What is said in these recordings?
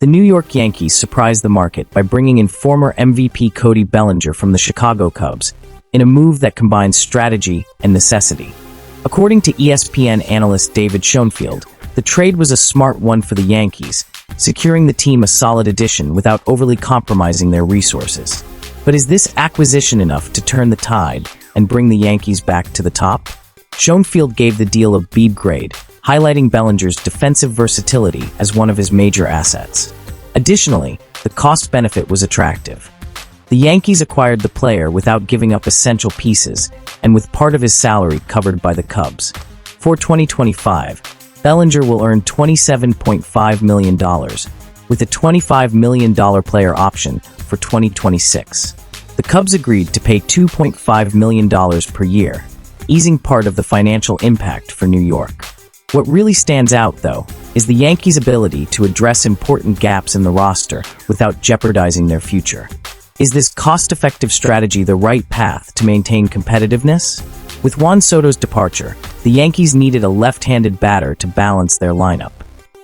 The New York Yankees surprised the market by bringing in former MVP Cody Bellinger from the Chicago Cubs in a move that combines strategy and necessity. According to ESPN analyst David Schoenfield, the trade was a smart one for the Yankees, securing the team a solid addition without overly compromising their resources. But is this acquisition enough to turn the tide and bring the Yankees back to the top? Schoenfield gave the deal a B grade, highlighting Bellinger's defensive versatility as one of his major assets. Additionally, the cost-benefit was attractive. The Yankees acquired the player without giving up essential pieces and with part of his salary covered by the Cubs. For 2025, Bellinger will earn $27.5 million, with a $25 million player option for 2026. The Cubs agreed to pay $2.5 million per year, easing part of the financial impact for New York. What really stands out, though, is the Yankees' ability to address important gaps in the roster without jeopardizing their future. Is this cost-effective strategy the right path to maintain competitiveness? With Juan Soto's departure, the Yankees needed a left-handed batter to balance their lineup.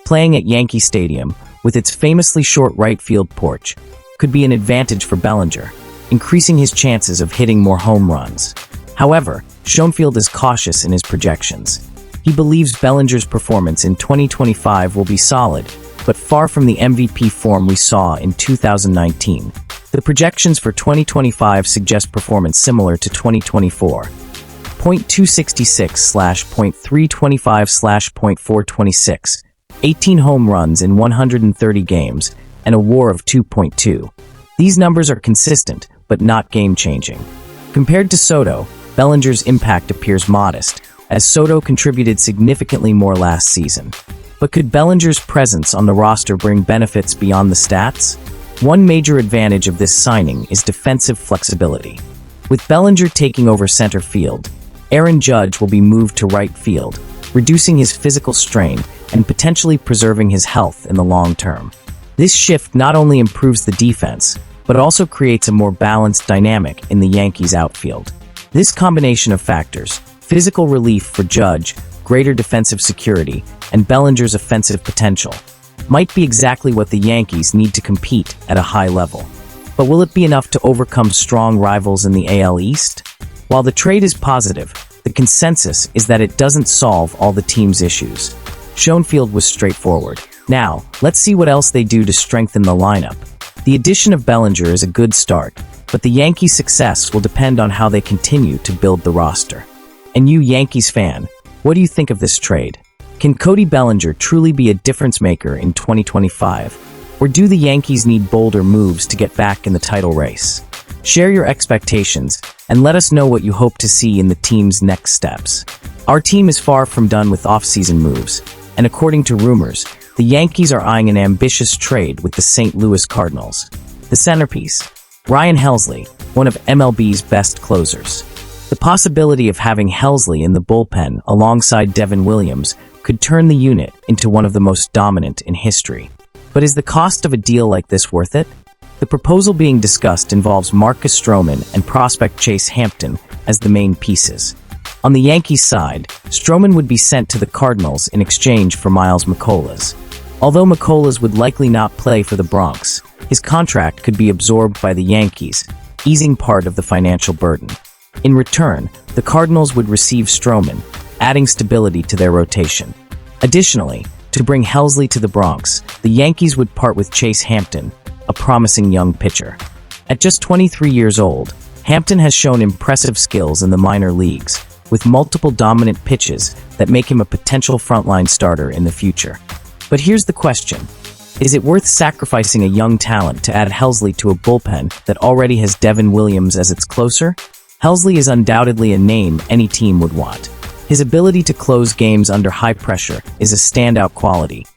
Playing at Yankee Stadium, with its famously short right field porch, could be an advantage for Bellinger, increasing his chances of hitting more home runs. However, Schoenfield is cautious in his projections. He believes Bellinger's performance in 2025 will be solid, but far from the MVP form we saw in 2019. The projections for 2025 suggest performance similar to 2024. .266/.325/.426, 18 home runs in 130 games, and a WAR of 2.2. These numbers are consistent, but not game-changing. Compared to Soto, Bellinger's impact appears modest, as Soto contributed significantly more last season. But could Bellinger's presence on the roster bring benefits beyond the stats? One major advantage of this signing is defensive flexibility. With Bellinger taking over center field, Aaron Judge will be moved to right field, reducing his physical strain and potentially preserving his health in the long term. This shift not only improves the defense, but also creates a more balanced dynamic in the Yankees' outfield. This combination of factors, physical relief for Judge, greater defensive security, and Bellinger's offensive potential, might be exactly what the Yankees need to compete at a high level. But will it be enough to overcome strong rivals in the AL East? While the trade is positive, the consensus is that it doesn't solve all the team's issues. Schoenfield was straightforward. Now, let's see what else they do to strengthen the lineup. The addition of Bellinger is a good start, but the Yankees' success will depend on how they continue to build the roster. And you, Yankees fan, what do you think of this trade? Can Cody Bellinger truly be a difference maker in 2025? Or do the Yankees need bolder moves to get back in the title race? Share your expectations and let us know what you hope to see in the team's next steps. Our team is far from done with off-season moves, and according to rumors, the Yankees are eyeing an ambitious trade with the St. Louis Cardinals. The centerpiece, Ryan Helsley, one of MLB's best closers. The possibility of having Helsley in the bullpen alongside Devin Williams could turn the unit into one of the most dominant in history. But is the cost of a deal like this worth it? The proposal being discussed involves Marcus Stroman and prospect Chase Hampton as the main pieces. On the Yankees side, Stroman would be sent to the Cardinals in exchange for Miles McCollough. Although McCollough would likely not play for the Bronx, his contract could be absorbed by the Yankees, easing part of the financial burden. In return, the Cardinals would receive Stroman, adding stability to their rotation. Additionally, to bring Helsley to the Bronx, the Yankees would part with Chase Hampton, a promising young pitcher. At just 23 years old, Hampton has shown impressive skills in the minor leagues, with multiple dominant pitches that make him a potential frontline starter in the future. But here's the question. Is it worth sacrificing a young talent to add Helsley to a bullpen that already has Devin Williams as its closer? Helsley is undoubtedly a name any team would want. His ability to close games under high pressure is a standout quality,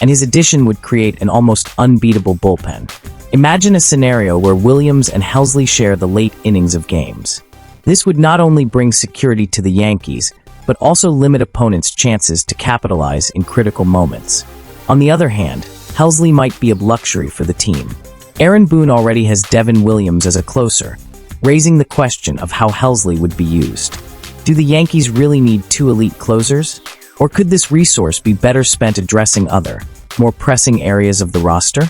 and his addition would create an almost unbeatable bullpen. Imagine a scenario where Williams and Helsley share the late innings of games. This would not only bring security to the Yankees, but also limit opponents' chances to capitalize in critical moments. On the other hand, Helsley might be a luxury for the team. Aaron Boone already has Devin Williams as a closer, raising the question of how Helsley would be used. Do the Yankees really need two elite closers? Or could this resource be better spent addressing other, more pressing areas of the roster?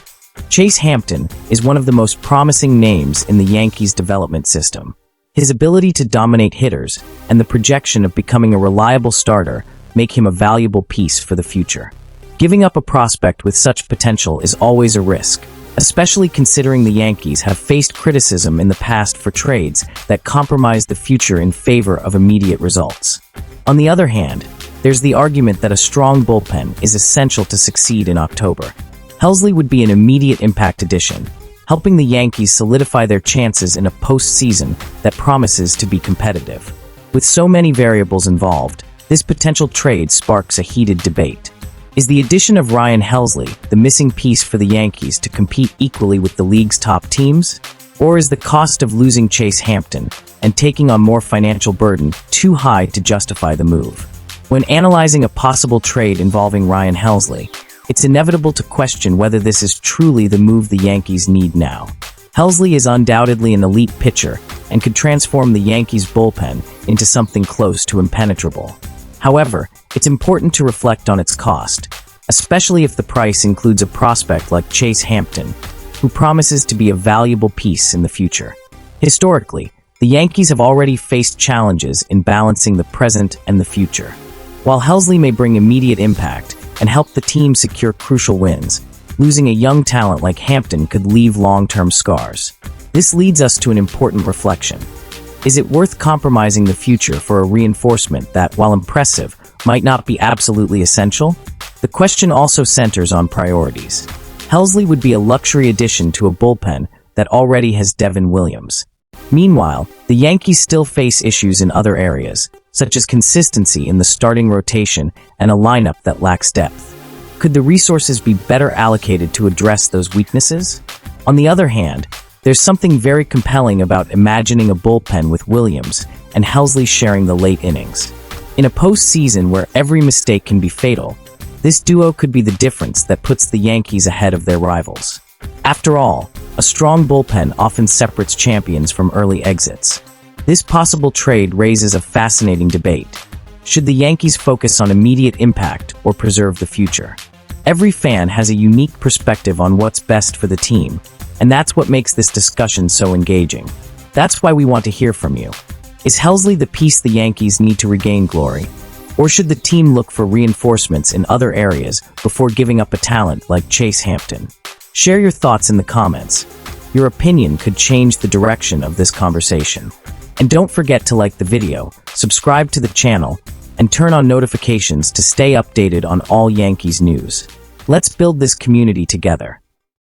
Chase Hampton is one of the most promising names in the Yankees' development system. His ability to dominate hitters and the projection of becoming a reliable starter make him a valuable piece for the future. Giving up a prospect with such potential is always a risk, especially considering the Yankees have faced criticism in the past for trades that compromise the future in favor of immediate results. On the other hand, there's the argument that a strong bullpen is essential to succeed in October. Helsley would be an immediate impact addition, helping the Yankees solidify their chances in a postseason that promises to be competitive. With so many variables involved, this potential trade sparks a heated debate. Is the addition of Ryan Helsley the missing piece for the Yankees to compete equally with the league's top teams? Or is the cost of losing Chase Hampton and taking on more financial burden too high to justify the move? When analyzing a possible trade involving Ryan Helsley, it's inevitable to question whether this is truly the move the Yankees need now. Helsley is undoubtedly an elite pitcher and could transform the Yankees' bullpen into something close to impenetrable. However, it's important to reflect on its cost, especially if the price includes a prospect like Chase Hampton, who promises to be a valuable piece in the future. Historically, the Yankees have already faced challenges in balancing the present and the future. While Helsley may bring immediate impact and help the team secure crucial wins, losing a young talent like Hampton could leave long-term scars. This leads us to an important reflection. Is it worth compromising the future for a reinforcement that, while impressive, might not be absolutely essential? The question also centers on priorities. Helsley would be a luxury addition to a bullpen that already has Devin Williams. Meanwhile, the Yankees still face issues in other areas, such as consistency in the starting rotation and a lineup that lacks depth. Could the resources be better allocated to address those weaknesses? On the other hand, there's something very compelling about imagining a bullpen with Williams and Helsley sharing the late innings. In a postseason where every mistake can be fatal, this duo could be the difference that puts the Yankees ahead of their rivals. After all, a strong bullpen often separates champions from early exits. This possible trade raises a fascinating debate. Should the Yankees focus on immediate impact or preserve the future? Every fan has a unique perspective on what's best for the team, and that's what makes this discussion so engaging. That's why we want to hear from you. Is Helsley the piece the Yankees need to regain glory? Or should the team look for reinforcements in other areas before giving up a talent like Chase Hampton? Share your thoughts in the comments. Your opinion could change the direction of this conversation. And don't forget to like the video, subscribe to the channel, and turn on notifications to stay updated on all Yankees news. Let's build this community together.